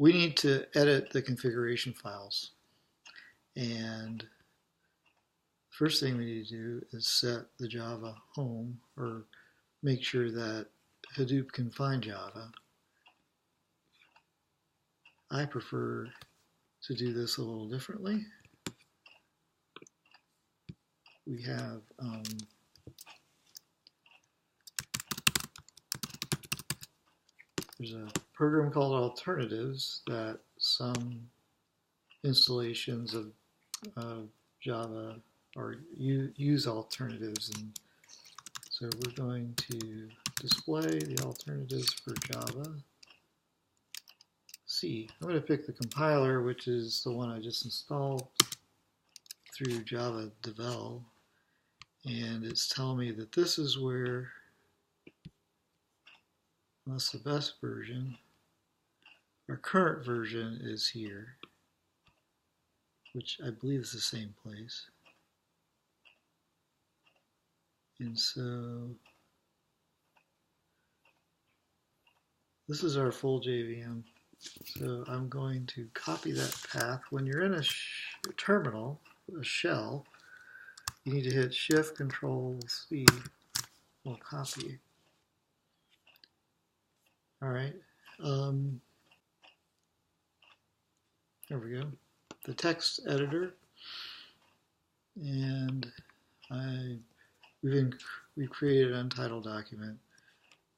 we need to edit the configuration files. And first thing we need to do is set the Java home, or make sure that Hadoop can find Java. I prefer to do this a little differently. We have there's a program called Alternatives that some installations of Java or use alternatives, and so we're going to display the alternatives for Java. I'm going to pick the compiler, which is the one I just installed through Java Devel, and it's telling me that this is where, unless the best version, our current version is here, which I believe is the same place. And so this is our full JVM. So I'm going to copy that path. When you're in a terminal, a shell, you need to hit Shift Control C. We'll copy. All right. There we go. The text editor, and we've created an untitled document.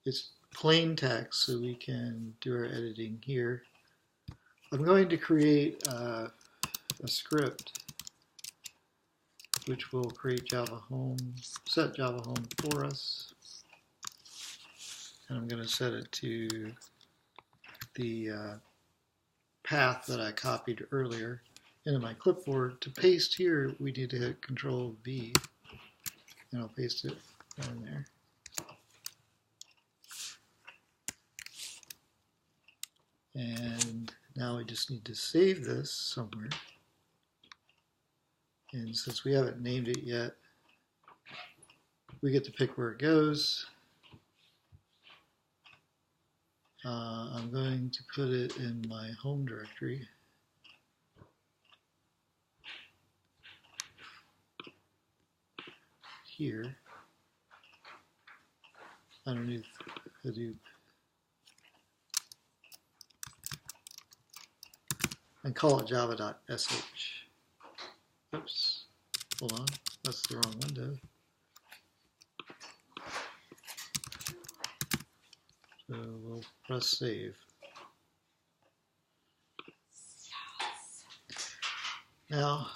It's plain text, so we can do our editing here. I'm going to create a script which will create Java Home, set Java Home for us, and I'm going to set it to the path that I copied earlier into my clipboard. To paste here, we need to hit Control V, and I'll paste it down there. And now we just need to save this somewhere. And since we haven't named it yet, we get to pick where it goes. I'm going to put it in my home directory. Here, underneath Hadoop. And call it java.sh. Oops, hold on, that's the wrong window. So we'll press save. Now,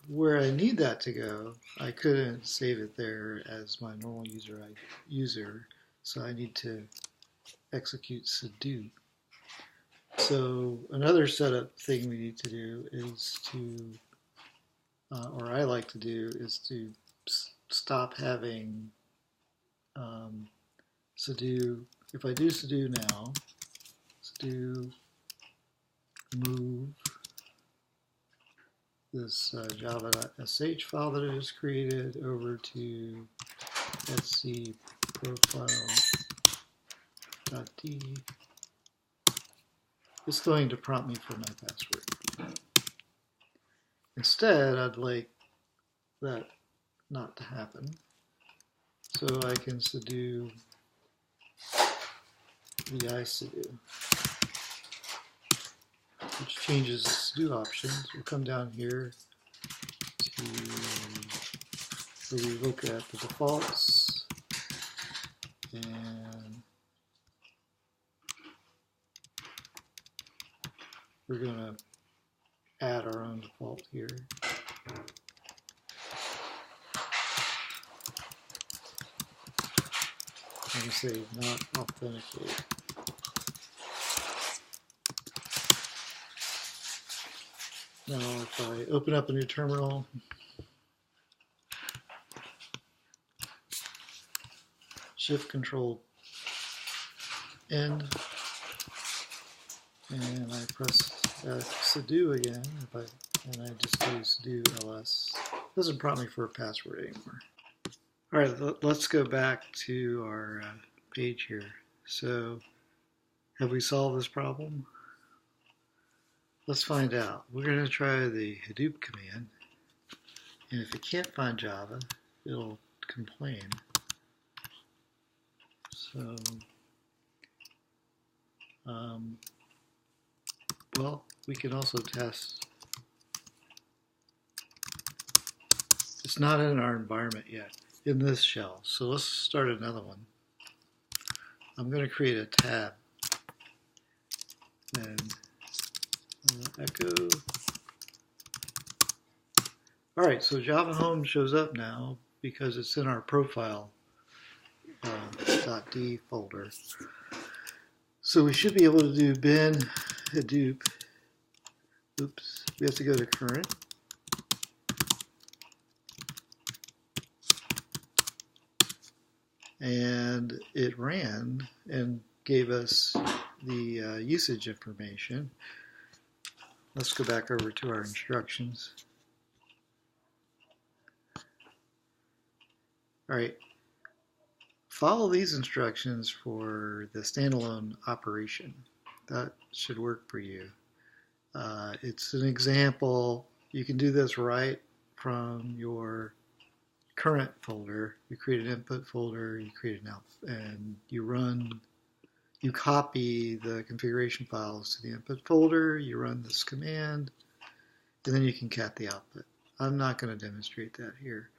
where I need that to go, I couldn't save it there as my normal user, so I need to execute sudo. So another setup thing we need to do is to, or I like to do, is to stop having sudo. If I do sudo now, sudo move this java.sh file that I just created over to etc profile.d. It's going to prompt me for my password. Instead, I'd like that not to happen. So I can sudo vi sudo, which changes the sudo options. We'll come down here to where we look at the defaults, and we're going to add our own default here. I'm going to say not authenticate. Now if I open up a new terminal, Shift Control N, and I press sudo again, and I just do sudo ls. It doesn't prompt me for a password anymore. All right, let's go back to our page here. So, have we solved this problem? let's find out. We're going to try the Hadoop command, and if it can't find Java, it'll complain. So, well, we can also test. It's not in our environment yet, in this shell. So let's start another one. I'm going to create a tab and echo. All right, so Java Home shows up now because it's in our profile .d folder. So we should be able to do bin Hadoop. Oops, we have to go to current. And it ran and gave us the usage information. Let's go back over to our instructions. All right, follow these instructions for the standalone operation. That should work for you. It's an example. You can do this right from your current folder. You create an input folder, you create an output, and you copy the configuration files to the input folder, you run this command, and then you can cat the output. I'm not going to demonstrate that here.